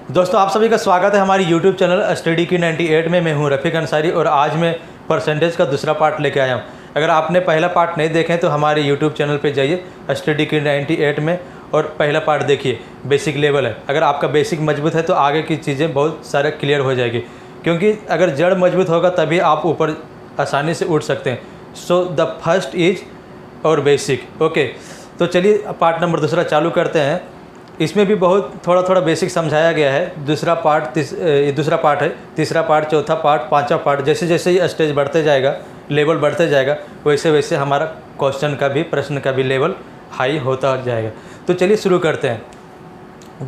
दोस्तों आप सभी का स्वागत है हमारी YouTube चैनल स्टडी की 98 में। मैं हूं रफ़ीक अंसारी और आज मैं परसेंटेज का दूसरा पार्ट लेके आया हूं। अगर आपने पहला पार्ट नहीं देखे तो हमारे YouTube चैनल पे जाइए स्टडी की 98 में और पहला पार्ट देखिए। बेसिक लेवल है। अगर आपका बेसिक मजबूत है तो आगे की चीज़ें बहुत सारे क्लियर हो जाएगी, क्योंकि अगर जड़ मजबूत होगा तभी आप ऊपर आसानी से उठ सकते हैं। सो द फर्स्ट इज और बेसिक। ओके, तो चलिए पार्ट नंबर दूसरा चालू करते हैं। इसमें भी बहुत थोड़ा बेसिक समझाया गया है। दूसरा पार्ट दूसरा पार्ट है, तीसरा पार्ट, चौथा पार्ट, पांचवा पार्ट। जैसे जैसे ये स्टेज बढ़ते जाएगा, लेवल बढ़ते जाएगा, वैसे वैसे हमारा क्वेश्चन का भी, प्रश्न का भी लेवल हाई होता जाएगा। तो चलिए शुरू करते हैं।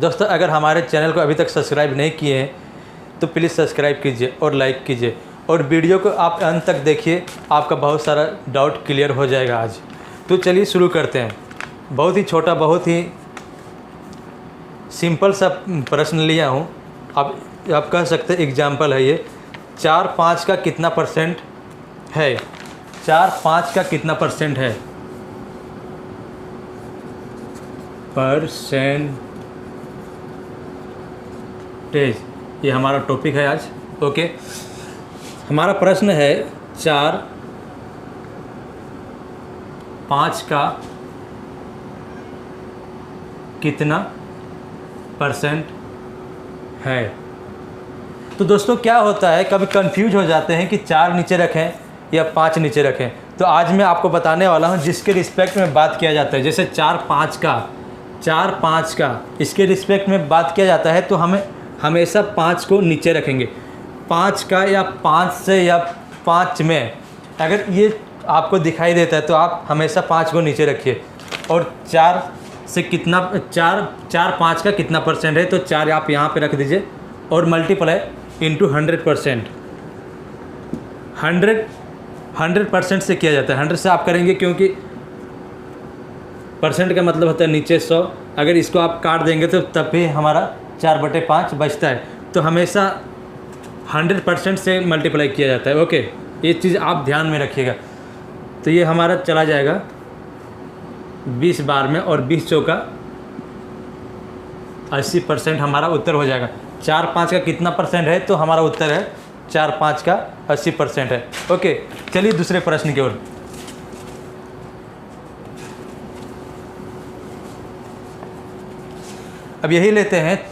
दोस्तों अगर हमारे चैनल को अभी तक सब्सक्राइब नहीं किए हैं तो प्लीज़ सब्सक्राइब कीजिए और लाइक कीजिए, और वीडियो को आप अंत तक देखिए, आपका बहुत सारा डाउट क्लियर हो जाएगा आज। तो चलिए शुरू करते हैं। बहुत ही छोटा, बहुत ही सिंपल सा प्रश्न लिया हूँ। आप कह सकते हैं एग्जाम्पल है ये। 4-5 का कितना परसेंट है? 4-5 का कितना परसेंट है? परसेंटेज, ये हमारा टॉपिक है आज। ओके, हमारा प्रश्न है 4-5 का कितना परसेंट है? तो दोस्तों क्या होता है, कभी कंफ्यूज हो जाते हैं कि 4 नीचे रखें या 5 नीचे रखें। तो आज मैं आपको बताने वाला हूं जिसके रिस्पेक्ट में बात किया जाता है। जैसे 4-5 का इसके रिस्पेक्ट में बात किया जाता है तो हमें हमेशा 5 को नीचे रखेंगे। 5 का या 5 से या 5 में अगर ये आपको दिखाई देता है तो आप हमेशा 5 को नीचे रखिए। और 4 से कितना, 4-5 का कितना परसेंट है? तो 4 आप यहाँ पे रख दीजिए और मल्टीप्लाई इंटू 100%। 100% से किया जाता है। 100 से आप करेंगे क्योंकि परसेंट का मतलब होता है नीचे 100। अगर इसको आप काट देंगे तो तब भी हमारा 4/5 बचता है। तो हमेशा 100% से मल्टीप्लाई किया जाता है। ओके, ये चीज़ आप ध्यान में रखिएगा। तो ये हमारा चला जाएगा 20 बार में, और 20 चौका 80% हमारा उत्तर हो जाएगा। 4-5 का कितना परसेंट है? तो हमारा उत्तर है 4-5 का 80% है। ओके, चलिए दूसरे प्रश्न की ओर। अब यही लेते हैं।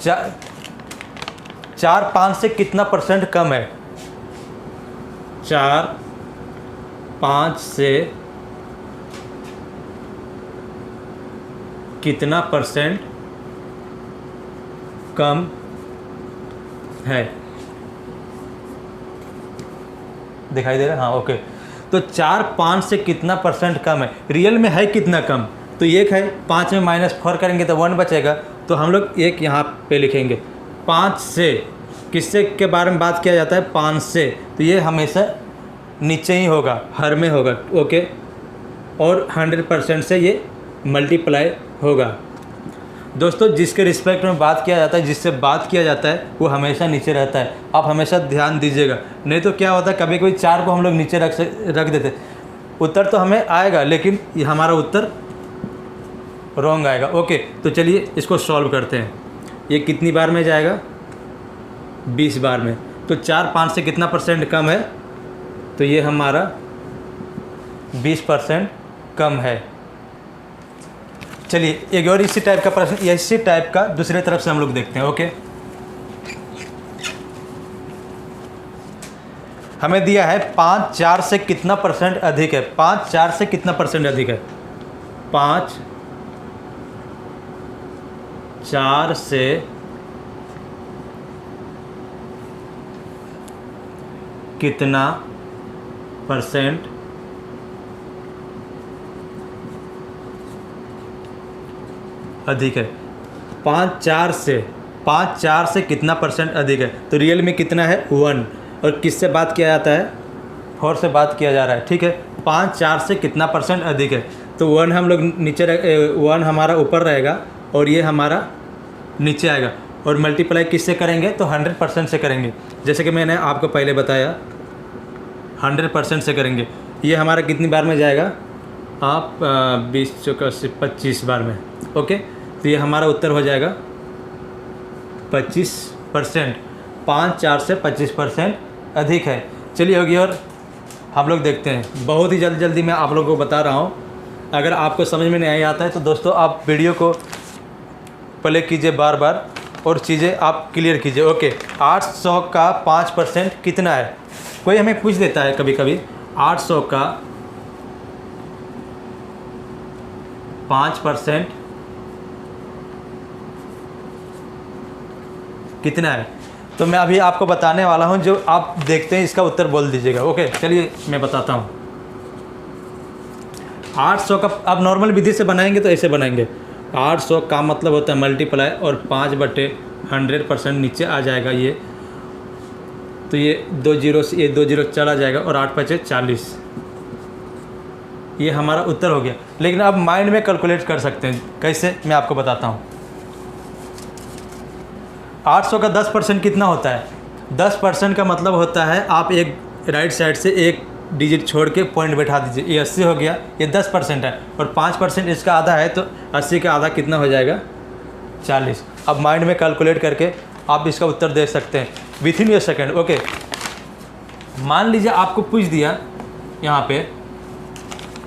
4-5 से कितना परसेंट कम है? 4-5 से कितना परसेंट कम है? दिखाई दे रहा है? हाँ, ओके। तो 4-5 से कितना परसेंट कम है? रियल में है कितना कम? तो 1 है, 5 में -4 करेंगे तो 1 बचेगा। तो हम लोग 1 यहाँ पे लिखेंगे। 5 से किससे के बारे में बात किया जाता है? 5 से। तो ये हमेशा नीचे ही होगा, हर में होगा। ओके, और 100% से ये मल्टीप्लाई होगा। दोस्तों जिसके रिस्पेक्ट में बात किया जाता है, जिससे बात किया जाता है, वो हमेशा नीचे रहता है। आप हमेशा ध्यान दीजिएगा, नहीं तो क्या होता है कभी कोई 4 को हम लोग नीचे रख देते। उत्तर तो हमें आएगा लेकिन ये हमारा उत्तर रॉन्ग आएगा। ओके, तो चलिए इसको सॉल्व करते हैं। ये कितनी बार में जाएगा? 20 बार में। तो 4-5 से कितना परसेंट कम है? तो ये हमारा 20% कम है। चलिए एक और इसी टाइप का प्रश्न, इसी टाइप का दूसरे तरफ से हम लोग देखते हैं। ओके, हमें दिया है 5 4 से कितना परसेंट अधिक है? 5 4 से कितना परसेंट अधिक है? 5 4 से कितना परसेंट अधिक है? 5 4 से कितना परसेंट अधिक है? तो रियल में कितना है? 1। और किससे बात किया जाता है? 4 से बात किया जा रहा है। ठीक है, 5 4 से कितना परसेंट अधिक है? तो 1 हम लोग नीचे 1 हमारा ऊपर रहेगा और ये हमारा नीचे आएगा। और मल्टीप्लाई किससे करेंगे? तो 100% से करेंगे। जैसे कि मैंने आपको पहले बताया, 100% से करेंगे। ये हमारा कितनी बार में जाएगा? आप 20 चौका 25 बार में। ओके, तो ये हमारा उत्तर हो जाएगा 25 25%, 5-4 से 25% अधिक है। चलिए होगी। और हम लोग देखते हैं, बहुत ही जल्दी मैं आप लोगों को बता रहा हूँ। अगर आपको समझ में नहीं आता है तो दोस्तों आप वीडियो को प्ले कीजिए बार बार और चीज़ें आप क्लियर कीजिए। ओके, 800 का 5% कितना है? कोई हमें पूछ देता है कभी कभी 800 का 5% कितना है? तो मैं अभी आपको बताने वाला हूं, जो आप देखते हैं इसका उत्तर बोल दीजिएगा। ओके, चलिए मैं बताता हूं। 800 का अब नॉर्मल विधि से बनाएंगे तो ऐसे बनाएंगे। 800 का मतलब होता है मल्टीप्लाई और 5/100% नीचे आ जाएगा ये, तो ये 2 जीरो से ये 2 जीरो चला जाएगा और 8×5 = 40। ये हमारा उत्तर हो गया। लेकिन अब माइंड में कैलकुलेट कर सकते हैं, कैसे मैं आपको बताता हूँ। 800 का 10% कितना होता है? 10% का मतलब होता है आप एक राइट साइड से एक डिजिट छोड़ के पॉइंट बैठा दीजिए। ये 80 हो गया, ये 10% है और 5% इसका आधा है, तो 80 का आधा कितना हो जाएगा? 40। अब माइंड में कैलकुलेट करके आप इसका उत्तर दे सकते हैं विथिन ए सेकेंड। ओके, मान लीजिए आपको पूछ दिया यहाँ पे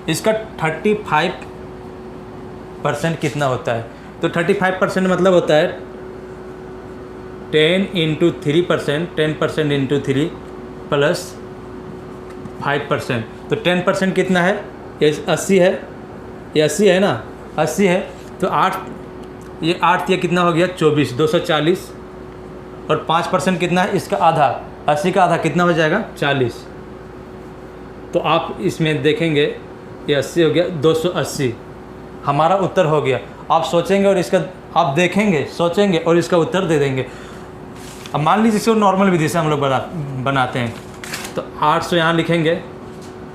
इसका 35% कितना होता है, तो 35% मतलब होता है 10 × 3%, 10% × 3 + 5%। तो 10% कितना है? ये 80 है, ये 80 है ना, 80 है तो 8, ये 8 ये कितना हो गया? 24, 240। और 5% कितना है? इसका आधा, 80 का आधा कितना हो जाएगा? 40। तो आप इसमें देखेंगे ये 80 हो गया, 280 हमारा उत्तर हो गया। आप सोचेंगे और इसका आप देखेंगे, सोचेंगे और इसका उत्तर दे देंगे। अब मान लीजिए इसको नॉर्मल विधि से हम लोग बनाते हैं, तो 800 यहाँ लिखेंगे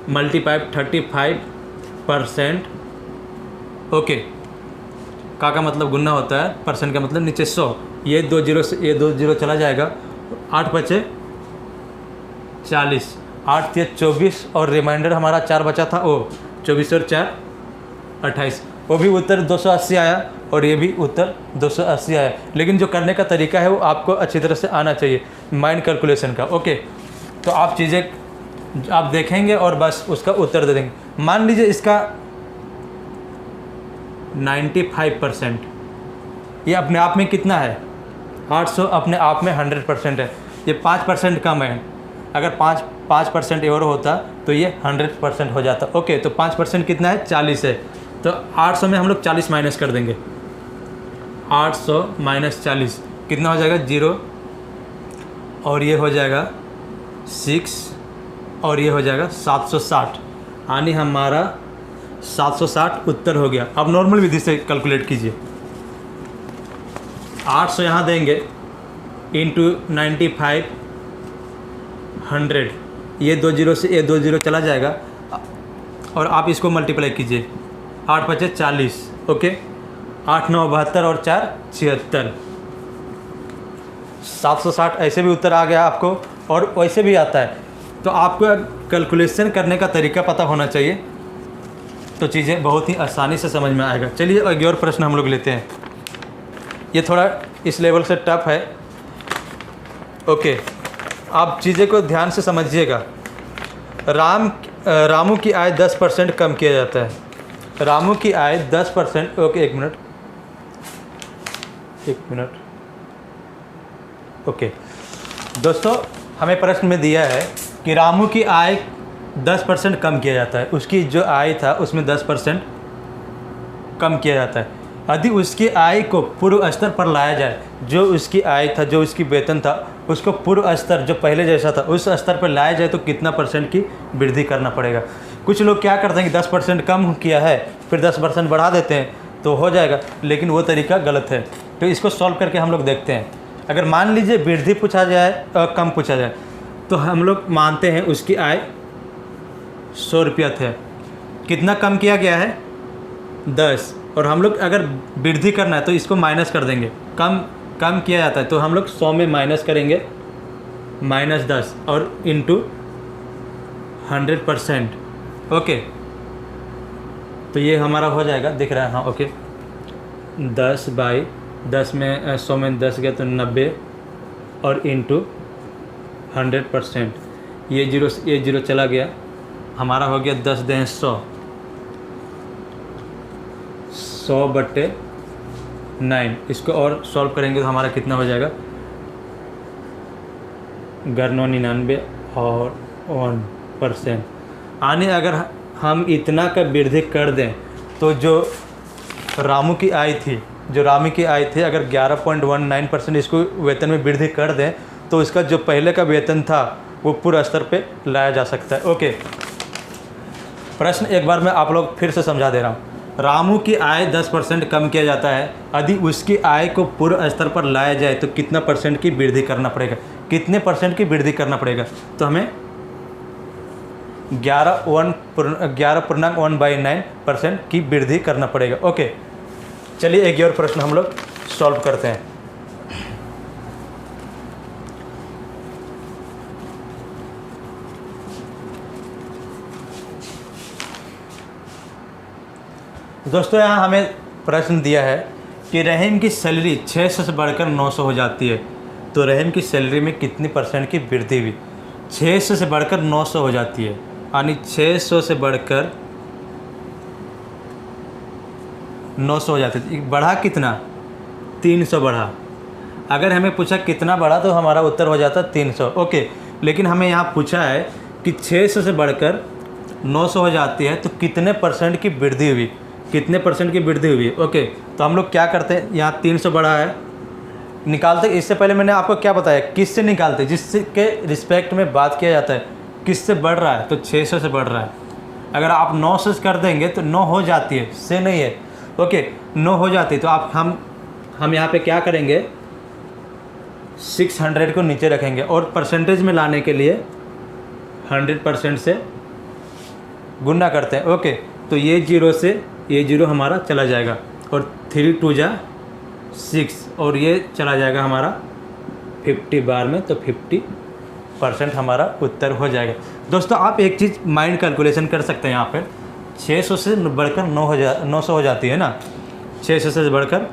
मल्टीप्लाई 35%। ओके, का मतलब गुना होता है, परसेंट का मतलब नीचे 100। ये 2 जीरो से ये 2 जीरो चला जाएगा, 8×5 = 40, 8 × 24 और रिमाइंडर हमारा 4 बचा था, वो 24 और 4 = 28। वो भी उत्तर 280 आया और ये भी उत्तर 280 आया। लेकिन जो करने का तरीका है वो आपको अच्छी तरह से आना चाहिए, माइंड कैलकुलेशन का। ओके, तो आप चीज़ें आप देखेंगे और बस उसका उत्तर दे देंगे। मान लीजिए इसका 95%, ये अपने आप में कितना है? 800 अपने आप में 100% है। ये 5% कम है, अगर 5% और होता तो ये 100% हो जाता। ओके, तो 5% कितना है? 40 है। तो 800 में हम लोग 40 माइनस कर देंगे। 800 - 40 कितना हो जाएगा? 0 और ये हो जाएगा 6 और ये हो जाएगा 760, यानी हमारा 760 उत्तर हो गया। अब नॉर्मल विधि से कैलकुलेट कीजिए। 800 यहाँ देंगे इंटू 95 100, ये 2 जीरो से ये 2 जीरो चला जाएगा और आप इसको मल्टीप्लाई कीजिए। 8×5 = 40। ओके, 8 × 9 = 72 और 4 = 76। 760 ऐसे भी उत्तर आ गया आपको और वैसे भी आता है। तो आपको कैलकुलेशन करने का तरीका पता होना चाहिए, तो चीज़ें बहुत ही आसानी से समझ में आएगा। चलिए एक और प्रश्न हम लोग लेते हैं। ये थोड़ा इस लेवल से टफ है। ओके, आप चीज़ें को ध्यान से समझिएगा। रामू की आय 10% कम किया जाता है। रामू की आय 10%। ओके, एक मिनट। ओके दोस्तों, हमें प्रश्न में दिया है कि रामू की आय 10% कम किया जाता है। उसकी जो आय था उसमें 10% कम किया जाता है। यदि उसकी आय को पूर्व स्तर पर लाया जाए, जो उसकी आय था, जो उसकी वेतन था, उसको पूर्व स्तर जो पहले जैसा था उस स्तर पर लाया जाए तो कितना % की वृद्धि करना पड़ेगा। कुछ लोग क्या करते हैं कि 10% कम किया है फिर 10% बढ़ा देते हैं तो हो जाएगा, लेकिन वो तरीका गलत है। तो इसको सॉल्व करके हम लोग देखते हैं। अगर मान लीजिए वृद्धि पूछा जाए और कम पूछा जाए तो हम लोग मानते हैं उसकी आय 100 रुपया थे, कितना कम किया गया है? 10। और हम लोग अगर वृद्धि करना है तो इसको माइनस कर देंगे। कम किया जाता है तो हम लोग 100 में माइनस करेंगे -10 और इंटू 100%। ओके, तो ये हमारा हो जाएगा, दिख रहा है? हाँ, ओके। 10/10 में 100 में 10 गया तो 90 और इंटू 100%। ये जीरो चला गया, हमारा हो गया 10 दें 100, 100/9। इसको और सॉल्व करेंगे तो हमारा कितना हो जाएगा, 99 और 1%। आने अगर हम इतना का वृद्धि कर दें तो जो रामू की आय थी अगर 11.19% इसको वेतन में वृद्धि कर दें तो इसका जो पहले का वेतन था वो पूरा स्तर पे लाया जा सकता है। ओके, प्रश्न एक बार मैं आप लोग फिर से समझा दे रहा हूँ। रामू की आय 10% कम किया जाता है, यदि उसकी आय को पूर्व स्तर पर लाया जाए तो कितना % की वृद्धि करना पड़ेगा, कितने % की वृद्धि करना पड़ेगा, तो हमें 11.1/9% की वृद्धि करना पड़ेगा। ओके, चलिए एक और प्रश्न हम लोग सॉल्व करते हैं। दोस्तों यहाँ हमें प्रश्न दिया है कि रहीम की सैलरी 600 से बढ़कर 900 हो जाती है, तो रहीम की सैलरी में कितनी % की वृद्धि हुई। 600 से बढ़कर 900 हो जाती है, यानी 600 से बढ़कर 900 हो जाती है। बढ़ा कितना, 300 बढ़ा। अगर हमें पूछा कितना बढ़ा तो हमारा उत्तर हो जाता 300। ओके, लेकिन हमें यहाँ पूछा है कि 600 से बढ़कर 900 हो जाती है तो कितने % की वृद्धि हुई, कितने % की वृद्धि हुई। ओके, तो हम लोग क्या करते हैं, यहाँ 300 बढ़ा है, निकालते। इससे पहले मैंने आपको क्या बताया, किससे निकालते, जिसके रिस्पेक्ट में बात किया जाता है, किससे बढ़ रहा है, तो 600 से बढ़ रहा है। अगर आप 900 से कर देंगे तो 9 हो जाती है, से नहीं है। ओके, 9 हो जाती है तो आप हम यहाँ पे क्या करेंगे, 600 को नीचे रखेंगे और परसेंटेज में लाने के लिए 100% से गुना करते हैं। ओके, तो ये जीरो से ये जीरो हमारा चला जाएगा और 3 2 जा 6 और ये चला जाएगा हमारा 50 बार में, तो 50% हमारा उत्तर हो जाएगा। दोस्तों आप एक चीज़ माइंड कैलकुलेशन कर सकते हैं, यहाँ पर 600 से बढ़कर 900 हो जाती है ना, 600 से बढ़कर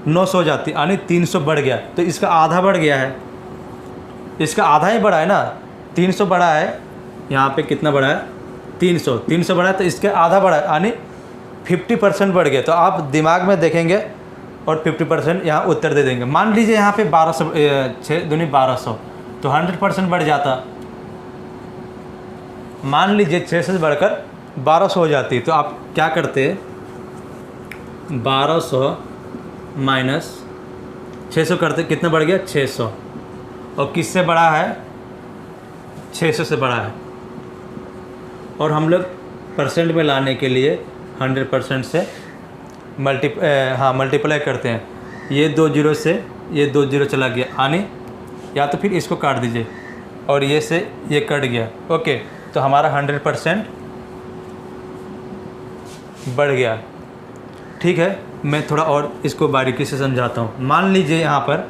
900 हो जाती है, यानी 300 बढ़ गया, तो इसका आधा बढ़ गया है, इसका आधा ही बढ़ा है ना। 300 बढ़ा है, यहाँ पे कितना बढ़ा है, 300 बढ़ा है, तो इसके आधा बढ़ा है, यानी 50% बढ़ गया। तो आप दिमाग में देखेंगे और 50% यहाँ उत्तर दे देंगे। मान लीजिए यहाँ पे 1200, 6 दूनी 1200, तो 100% बढ़ जाता। मान लीजिए 600 से बढ़कर 1200 हो जाती, तो आप क्या करते, 1200 माइनस 600 करते, कितना बढ़ गया, 600। और किससे बढ़ा है, 600 से बढ़ा है। और हम लोग परसेंट में लाने के लिए 100% से मल्टीप्लाई करते हैं। ये 2 जीरो से ये 2 जीरो चला गया, यानी या तो फिर इसको काट दीजिए और ये से ये कट गया। ओके, तो हमारा 100% बढ़ गया। ठीक है, मैं थोड़ा और इसको बारीकी से समझाता हूँ। मान लीजिए यहाँ पर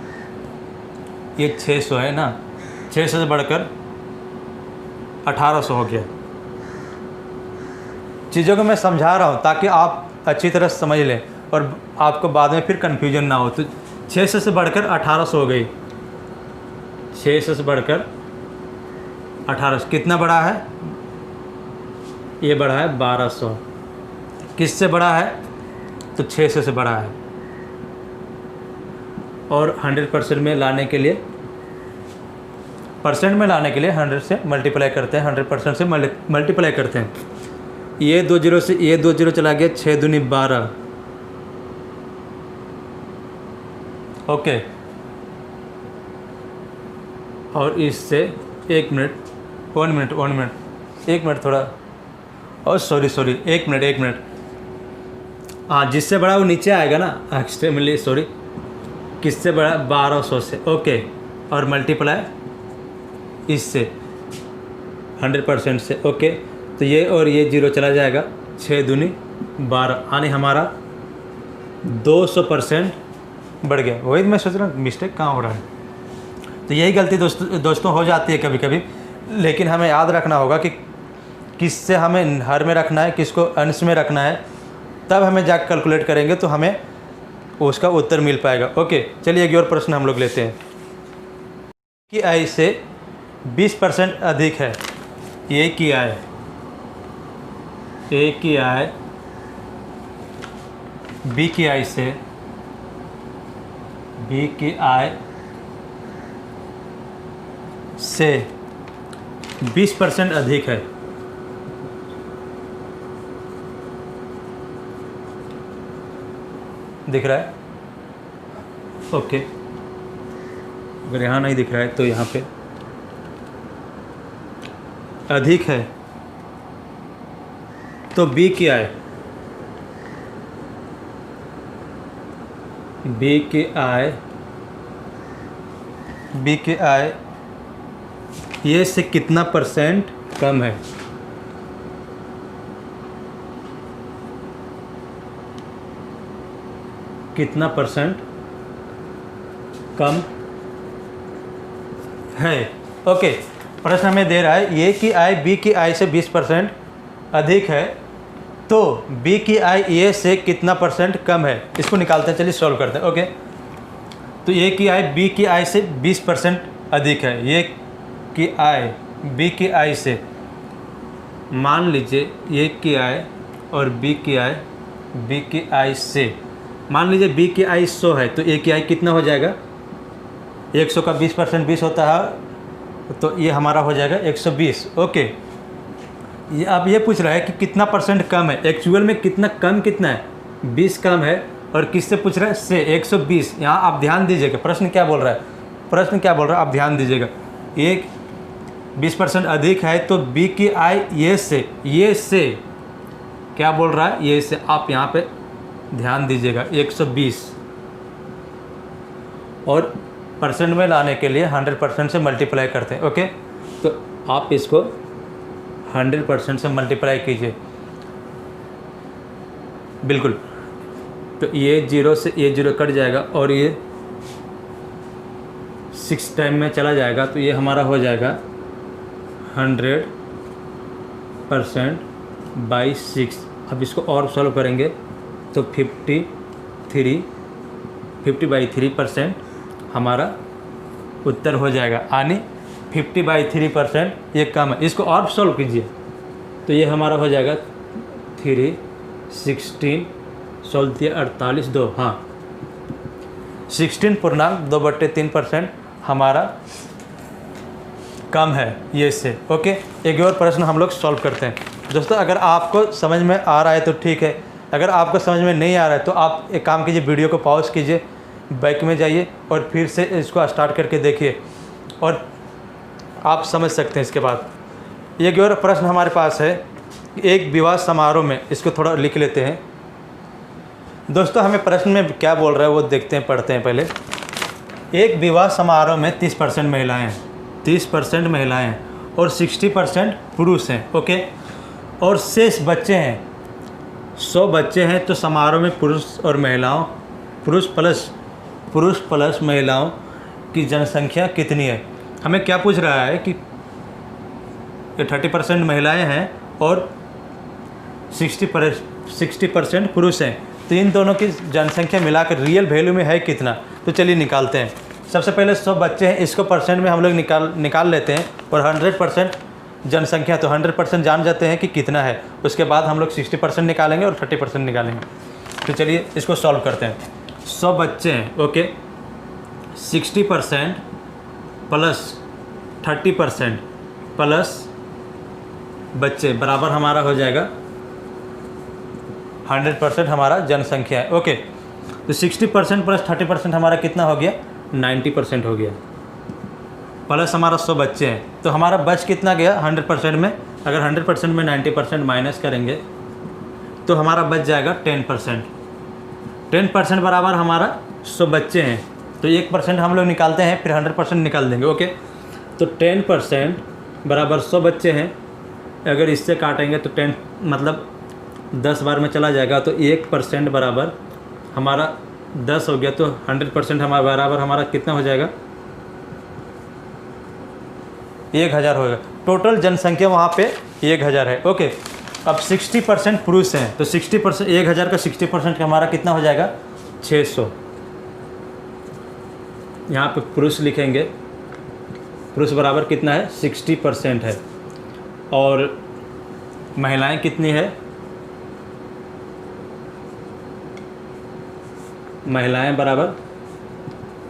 ये 600 है ना, 600 से बढ़कर 1800 हो गया। चीज़ों को मैं समझा रहा हूँ ताकि आप अच्छी तरह समझ लें और आपको बाद में फिर कन्फ्यूजन ना हो। तो 600 से बढ़कर 1800 हो गई, 600 से बढ़कर 1800 कितना बढ़ा है, ये बढ़ा है 1200। किससे बढ़ा है, तो 600 से बढ़ा है। और 100% में लाने के लिए, परसेंट में लाने के लिए 100 से मल्टीप्लाई करते हैं, 100% से मल्टीप्लाई करते हैं। ये 2 जीरो से ये 2 जीरो चला गया, 6 दूनी 12। ओके, और इससे 1 मिनट थोड़ा, और सॉरी 1 मिनट। हाँ, जिससे बड़ा वो नीचे आएगा ना, एक्सट्रीमली सॉरी, किससे बड़ा, 1200 से। ओके, और मल्टीप्लाई इससे 100% से। ओके, तो ये और ये जीरो चला जाएगा, 6 दूनी 12, यानी हमारा 200% बढ़ गया। वही मैं सोच रहा हूँ मिस्टेक कहाँ हो रहा है। तो यही गलती दोस्तों हो जाती है कभी कभी, लेकिन हमें याद रखना होगा कि किससे हमें हर में रखना है, किसको अंश में रखना है, तब हमें जाकर कैलकुलेट करेंगे तो हमें उसका उत्तर मिल पाएगा। ओके, चलिए एक और प्रश्न हम लोग लेते हैं। की आय से 20% अधिक है। ए की आय बी की आय से से 20% अधिक है। दिख रहा है? ओके, अगर यहाँ नहीं दिख रहा है तो यहाँ पे अधिक है तो बी की आय ये से कितना परसेंट कम है? कितना परसेंट कम है? ओके, प्रश्न हमें दे रहा है ए की आय बी की आय से 20% अधिक है तो बी की आय ए से कितना परसेंट कम है? इसको निकालते हैं, चलिए सॉल्व करते हैं। ओके, तो ए की आय बी की आय से 20% अधिक है। ए की आय बी की आय से, मान लीजिए ए की आय और बी की आय से, मान लीजिए बी की आय 100 है तो ए की आय कितना हो जाएगा? 100 का 20% 20 होता है, तो ये हमारा हो जाएगा 120। ओके, ये अब ये पूछ रहा है कि कितना परसेंट कम है। एक्चुअल में कितना है? 20 कम है। और किससे पूछ रहा है? से 120। यहाँ आप ध्यान दीजिएगा, प्रश्न क्या बोल रहा है, आप ध्यान दीजिएगा। एक 20% अधिक है तो बी की आय ये से क्या बोल रहा है? ये से, आप यहाँ पे ध्यान दीजिएगा, 120 और परसेंट में लाने के लिए 100% से मल्टीप्लाई करते हैं। ओके, तो आप इसको 100% से मल्टीप्लाई कीजिए, बिल्कुल। तो ये 0 से ये 0 कट जाएगा और ये 6 टाइम में चला जाएगा, तो ये हमारा हो जाएगा 100% बाई 6। अब इसको और सॉल्व करेंगे तो 50/3% हमारा उत्तर हो जाएगा। यानी 50/3% ये कम है। इसको और सॉल्व कीजिए तो ये हमारा हो जाएगा 3 16 सॉल्व किया 48 2, हाँ 16.2/3% हमारा कम है ये से। ओके, एक और प्रश्न हम लोग सॉल्व करते हैं। दोस्तों, अगर आपको समझ में आ रहा है तो ठीक है, अगर आपको समझ में नहीं आ रहा है तो आप एक काम कीजिए, वीडियो को पॉज कीजिए, बैक में जाइए और फिर से इसको स्टार्ट करके देखिए और आप समझ सकते हैं। इसके बाद एक और प्रश्न हमारे पास है, एक विवाह समारोह में, इसको थोड़ा लिख लेते हैं। दोस्तों, हमें प्रश्न में क्या बोल रहा है वो देखते हैं, पढ़ते हैं पहले। एक विवाह समारोह में 30% महिलाएं हैं और 60% पुरुष हैं। ओके, और शेष बच्चे हैं, 100 बच्चे हैं, तो समारोह में पुरुष प्लस महिलाओं की जनसंख्या कितनी है? हमें क्या पूछ रहा है कि 30% महिलाएं हैं और 60% पुरुष हैं, तो इन दोनों की जनसंख्या मिलाकर रियल वैल्यू में है कितना? तो चलिए निकालते हैं। सबसे पहले 100 बच्चे हैं, इसको परसेंट में हम लोग निकाल लेते हैं और 100% जनसंख्या, तो 100% जान जाते हैं कि कितना है। उसके बाद हम लोग 60% निकालेंगे और 30% निकालेंगे। तो चलिए इसको सॉल्व करते हैं। 100 बच्चे हैं, ओके, 60% प्लस 30% प्लस बच्चे बराबर हमारा हो जाएगा 100% हमारा जनसंख्या है। ओके, तो 60% प्लस 30% हमारा कितना हो गया? 90% हो गया। प्लस हमारा 100 बच्चे हैं, तो हमारा बच कितना गया 100% में? अगर 100% में 90% माइनस करेंगे तो हमारा बच जाएगा 10%। 10% बराबर हमारा 100 बच्चे हैं, तो 1% हम लोग निकालते हैं, फिर 100% निकाल देंगे। ओके, तो 10% बराबर 100 बच्चे हैं, अगर इससे काटेंगे तो 10 मतलब 10 बार में चला जाएगा, तो 1% बराबर हमारा 10 हो गया, तो 100% हमारा बराबर हमारा कितना हो जाएगा? 1000 होगा। टोटल जनसंख्या वहाँ पे 1000 है। ओके, अब 60% पुरुष हैं, तो 60% 1000 का 60% का हमारा कितना हो जाएगा? 600। यहाँ पे पुरुष लिखेंगे पुरुष बराबर कितना है 60% है, और महिलाएं कितनी है, महिलाएं बराबर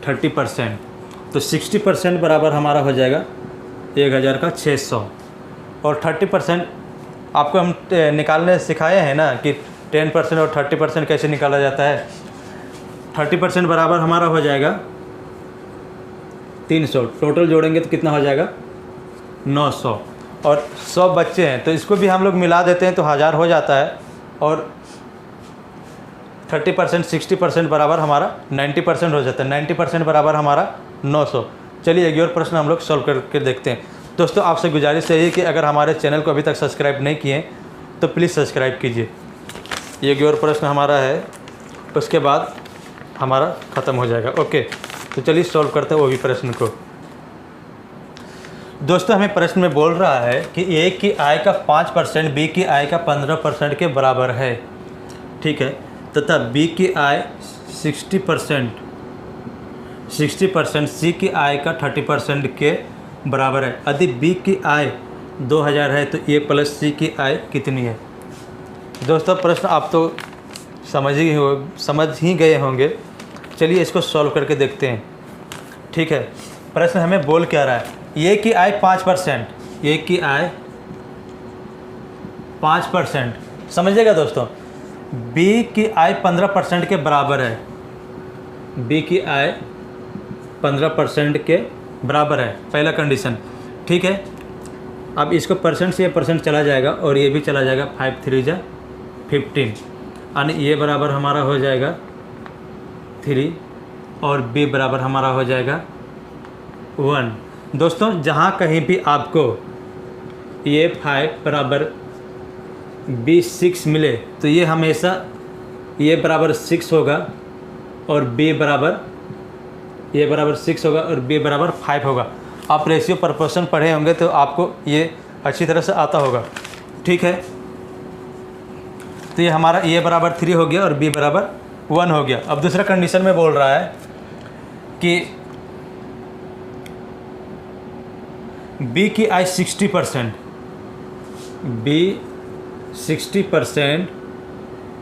30%। तो 60% बराबर हमारा हो जाएगा 1600, और 30% आपको हम निकालने सिखाए हैं ना कि 10% और 30% कैसे निकाला जाता है। 30% बराबर हमारा हो जाएगा 300, टोटल जोड़ेंगे तो कितना हो जाएगा 900, और 100 बच्चे हैं तो इसको भी हम लोग मिला देते हैं तो 1000 हो जाता है, और 30% 60% बराबर हमारा 90% हो जाता है। 90% बराबर हमारा 900। चलिए एक और प्रश्न हम लोग सॉल्व करके देखते हैं। दोस्तों आपसे गुजारिश है कि अगर हमारे चैनल को अभी तक सब्सक्राइब नहीं किए तो प्लीज़ सब्सक्राइब कीजिए। एक और प्रश्न हमारा है, उसके बाद हमारा ख़त्म हो जाएगा। ओके, तो चलिए सॉल्व करते हैं वो भी प्रश्न को। दोस्तों हमें प्रश्न में बोल रहा है कि ए की आय का 5% बी की आय का 15% के बराबर है, ठीक है, तथा बी की आय 60% सी की आय का 30% के बराबर है। यदि बी की आय 2000 है तो ए प्लस सी की आय कितनी है। दोस्तों प्रश्न आप तो समझ ही गए होंगे। चलिए इसको सॉल्व करके देखते हैं, ठीक है। प्रश्न हमें बोल क्या रहा है, ए की आय 5%, ए की आय 5%, समझिएगा दोस्तों। बी की आय 15% के बराबर है, बी की आय 15% के बराबर है, पहला कंडीशन, ठीक है। अब इसको परसेंट से ये परसेंट चला जाएगा और ये भी चला जाएगा, 5 3 जा 15, यानी ये बराबर हमारा हो जाएगा 3 और बी बराबर हमारा हो जाएगा 1। दोस्तों जहाँ कहीं भी आपको ये 5 बराबर बी 6 मिले तो ये हमेशा ये बराबर 6 होगा और बी बराबर, ये बराबर 6 होगा और बी बराबर 5 होगा। आप रेशियो प्रपोर्शन पढ़े होंगे तो आपको ये अच्छी तरह से आता होगा, ठीक है। तो ये हमारा ए बराबर 3 हो गया और बी बराबर 1 हो गया। अब दूसरा कंडीशन में बोल रहा है कि बी की आय 60%, बी 60%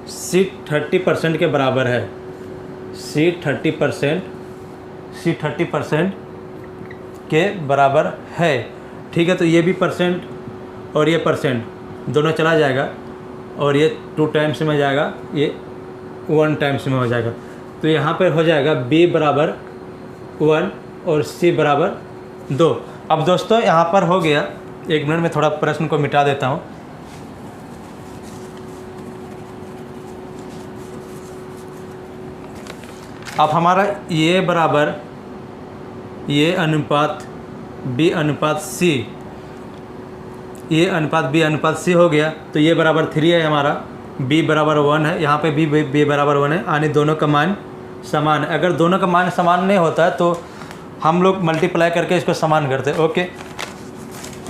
सी 30% के बराबर है, सी 30% के बराबर है, ठीक है। तो ये भी परसेंट और ये परसेंट दोनों चला जाएगा और ये 2 टाइम्स में जाएगा, ये 1 टाइम्स में हो जाएगा। तो यहाँ पर हो जाएगा b बराबर 1 और c बराबर 2। अब दोस्तों यहाँ पर हो गया, 1 मिनट में थोड़ा प्रश्न को मिटा देता हूँ। अब हमारा ये बराबर ये अनुपात b अनुपात c, ये अनुपात b अनुपात c हो गया। तो ये बराबर 3 है हमारा, b बराबर 1 है, यहाँ पे b बराबर 1 है, यानी दोनों का मान समान है। अगर दोनों का मान समान नहीं होता है तो हम लोग मल्टीप्लाई करके इसको समान करते हैं, ओके।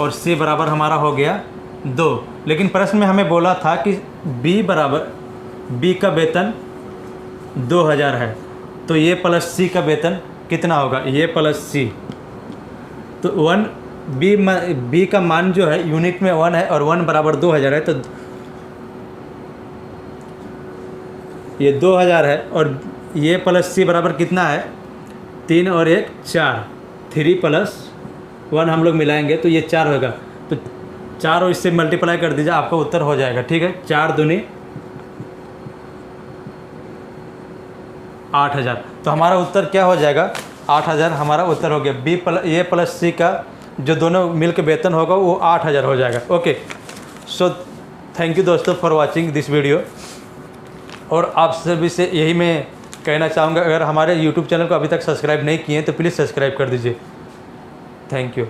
और c बराबर हमारा हो गया 2। लेकिन प्रश्न में हमें बोला था कि b बराबर, b का वेतन 2000 है तो ये प्लस c का वेतन कितना होगा, ये प्लस c। तो 1 b का मान जो है यूनिट में 1 है और 1 बराबर 2000 है, तो ये 2000 है और ये प्लस c बराबर कितना है, 3 और 1 4, 3 प्लस 1 हम लोग मिलाएंगे तो ये 4 होगा। तो 4 और इससे मल्टीप्लाई कर दीजिए, आपका उत्तर हो जाएगा, ठीक है। 4 दूनी 8000, तो हमारा उत्तर क्या हो जाएगा, 8000 हमारा उत्तर हो गया। ए प्लस सी का जो दोनों मिलकर वेतन होगा वो 8000 हो जाएगा, ओके। सो थैंक यू दोस्तों फॉर वाचिंग दिस वीडियो। और आप सभी से यही मैं कहना चाहूँगा, अगर हमारे यूट्यूब चैनल को अभी तक सब्सक्राइब नहीं किए तो प्लीज़ सब्सक्राइब कर दीजिए। Thank you.